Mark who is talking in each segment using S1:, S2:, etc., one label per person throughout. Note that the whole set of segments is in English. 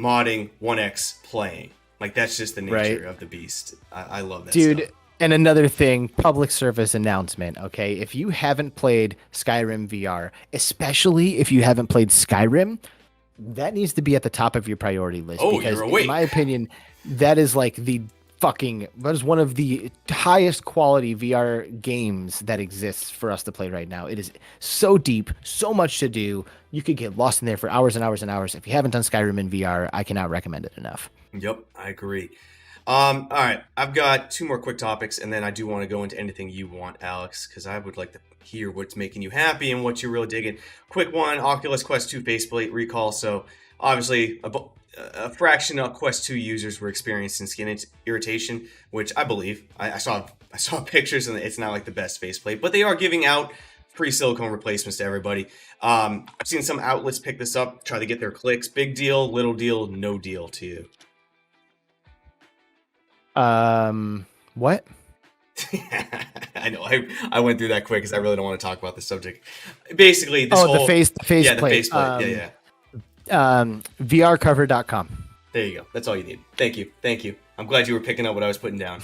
S1: modding, 1x playing. Like, that's just the nature
S2: Right.
S1: of the beast. I love that stuff.
S2: Dude, and another thing, public service announcement, okay? If you haven't played Skyrim VR, especially if you haven't played Skyrim, that needs to be at the top of your priority list
S1: Oh, you're
S2: because, in my
S1: awake.
S2: opinion, that is like that is one of the highest quality VR games that exists for us to play right now. It is so deep, so much to do. You could get lost in there for hours and hours and hours. If you haven't done Skyrim in VR, I cannot recommend it enough.
S1: Yep, I agree. All right, I've got two more quick topics, and then I do want to go into anything you want, Alex, because I would like to hear what's making you happy and what you're really digging. Quick one: Oculus Quest 2 faceplate recall. So obviously, a fraction of Quest 2 users were experiencing skin irritation, which I believe. I saw pictures, and it's not like the best faceplate, but they are giving out free silicone replacements to everybody. I've seen some outlets pick this up, try to get their clicks. Big deal, little deal, no deal to you.
S2: What?
S1: I know. I went through that quick because I really don't want to talk about this subject. Basically, this
S2: Oh,
S1: whole
S2: the face
S1: yeah, the
S2: plate.
S1: faceplate. Yeah.
S2: VRcover.com.
S1: There you go. That's all you need. Thank you. I'm glad you were picking up what I was putting down.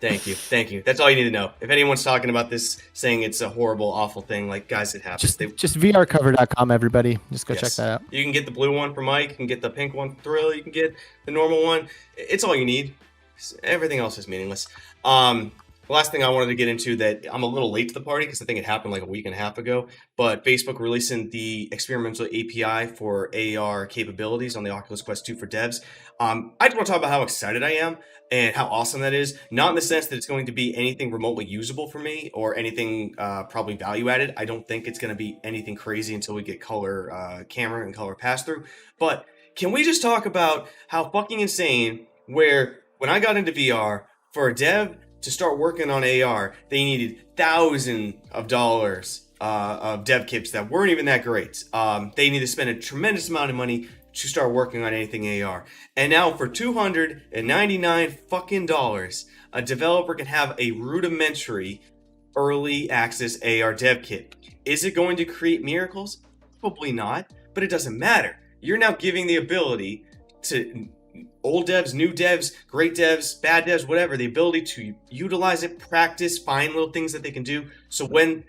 S1: Thank you. That's all you need to know. If anyone's talking about this, saying it's a horrible, awful thing, like, guys, it happens.
S2: Just VRcover.com, everybody. Just go check
S1: Yes.
S2: that out.
S1: You can get the blue one for Mike. You can get the pink one for Thrill. You can get the normal one. It's all you need. Everything else is meaningless. The last thing I wanted to get into that I'm a little late to the party because I think it happened like a week and a half ago, but Facebook releasing the experimental API for AR capabilities on the Oculus Quest 2 for devs. I just want to talk about how excited I am and how awesome that is. Not in the sense that it's going to be anything remotely usable for me or anything probably value added. I don't think it's going to be anything crazy until we get color camera and color pass through. But can we just talk about how fucking insane where when I got into VR, for a dev to start working on AR, they needed thousands of dollars of dev kits that weren't even that great. They need to spend a tremendous amount of money to start working on anything AR. And now for $299 fucking dollars, a developer can have a rudimentary early access AR dev kit. Is it going to create miracles? Probably not, but it doesn't matter. You're now giving the ability to old devs, new devs, great devs, bad devs, whatever, the ability to utilize it, practice, find little things that they can do. So when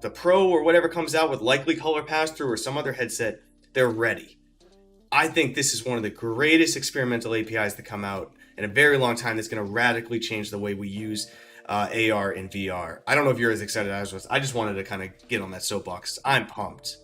S1: the Pro or whatever comes out with likely color pass through or some other headset, they're ready. I think this is one of the greatest experimental APIs to come out in a very long time that's going to radically change the way we use AR and VR. I don't know if you're as excited as I was. I just wanted to kind of get on that soapbox. I'm pumped.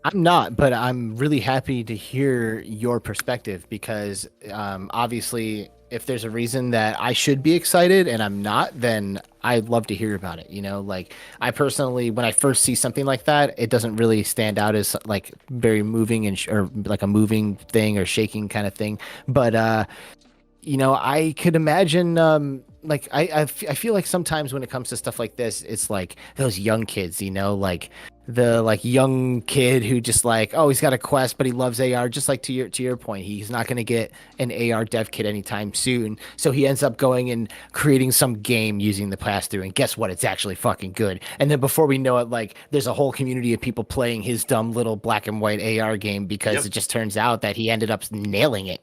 S2: I'm not, but I'm really happy to hear your perspective because obviously, if there's a reason that I should be excited and I'm not, then I'd love to hear about it. You know, like I personally, when I first see something like that, it doesn't really stand out as like very moving or like a moving thing or shaking kind of thing. But I could imagine I feel like sometimes when it comes to stuff like this, it's like those young kids, like the like young kid who just like, oh, he's got a Quest, but he loves AR. Just like to your point, he's not going to get an AR dev kit anytime soon, so he ends up going and creating some game using the pass through, and guess what? It's actually fucking good. And then before we know it, like there's a whole community of people playing his dumb little black and white AR game because
S1: Yep.
S2: it just turns out that he ended up nailing it.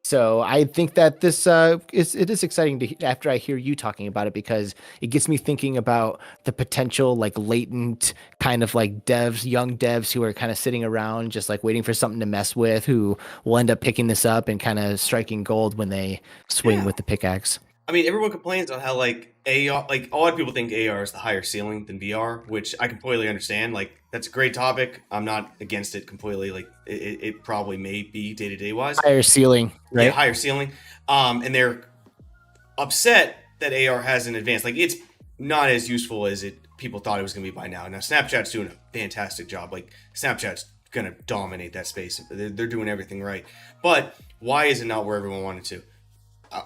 S2: So I think that this is exciting after I hear you talking about it because it gets me thinking about the potential like latent kind of like young devs who are kind of sitting around just like waiting for something to mess with, who will end up picking this up and kind of striking gold when they swing
S1: Yeah.
S2: with the pickaxe.
S1: I mean, everyone complains on how like AR, like a lot of people think AR is the higher ceiling than VR, which I completely understand. Like that's a great topic. I'm not against it completely. Like it probably may be day to day wise.
S2: Higher ceiling,
S1: Yeah,
S2: right?
S1: higher ceiling. And they're upset that AR hasn't advanced. Like it's not as useful as people thought it was going to be by now. Now Snapchat's doing a fantastic job. Like Snapchat's going to dominate that space. They're doing everything right. But why is it not where everyone wanted to?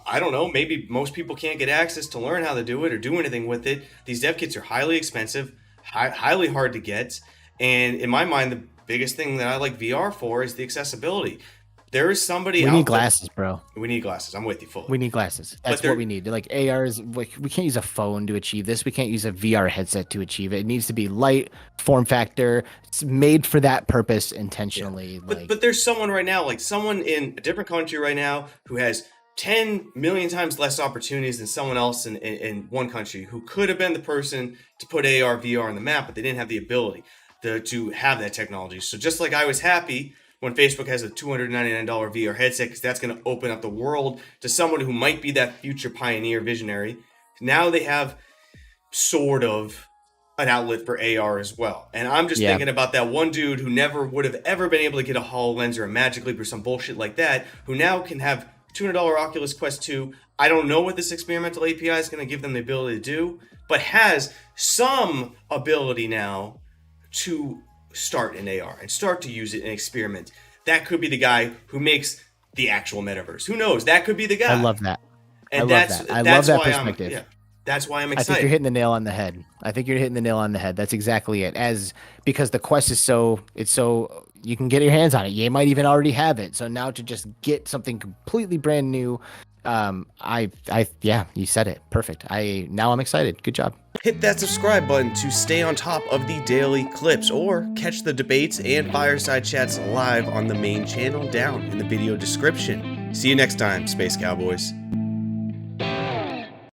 S1: I don't know. Maybe most people can't get access to learn how to do it or do anything with it. These dev kits are highly expensive, highly hard to get. And in my mind, the biggest thing that I like VR for is the accessibility. there is somebody
S2: We
S1: out
S2: need
S1: there.
S2: glasses, bro.
S1: We need glasses. I'm with you fully.
S2: We need glasses.
S1: But
S2: That's what we need. Like AR is like we can't use a phone to achieve this. We can't use a VR headset to achieve it. It needs to be light, form factor. It's made for that purpose intentionally.
S1: But there's someone right now, like someone in a different country right now, who has 10 million times less opportunities than someone else in one country who could have been the person to put AR, VR on the map, but they didn't have the ability to have that technology. So just like I was happy when Facebook has a $299 VR headset, because that's going to open up the world to someone who might be that future pioneer visionary. Now they have sort of an outlet for AR as well. And I'm just thinking about that one dude who never would have ever been able to get a HoloLens or a Magic Leap or some bullshit like that, who now can have $200 Oculus Quest 2. I don't know what this experimental API is going to give them the ability to do, but has some ability now to start in AR and start to use it and experiment. That could be the guy who makes the actual metaverse. Who knows? That could be the guy.
S2: I love that.
S1: And
S2: I love that perspective.
S1: That's why I'm excited.
S2: I think you're hitting the nail on the head. That's exactly it. Because the Quest is so you can get your hands on it. You might even already have it. So now to just get something completely brand new, you said it. Perfect. Now I'm excited. Good job.
S1: Hit that subscribe button to stay on top of the daily clips, or catch the debates and fireside chats live on the main channel down in the video description. See you next time, Space Cowboys.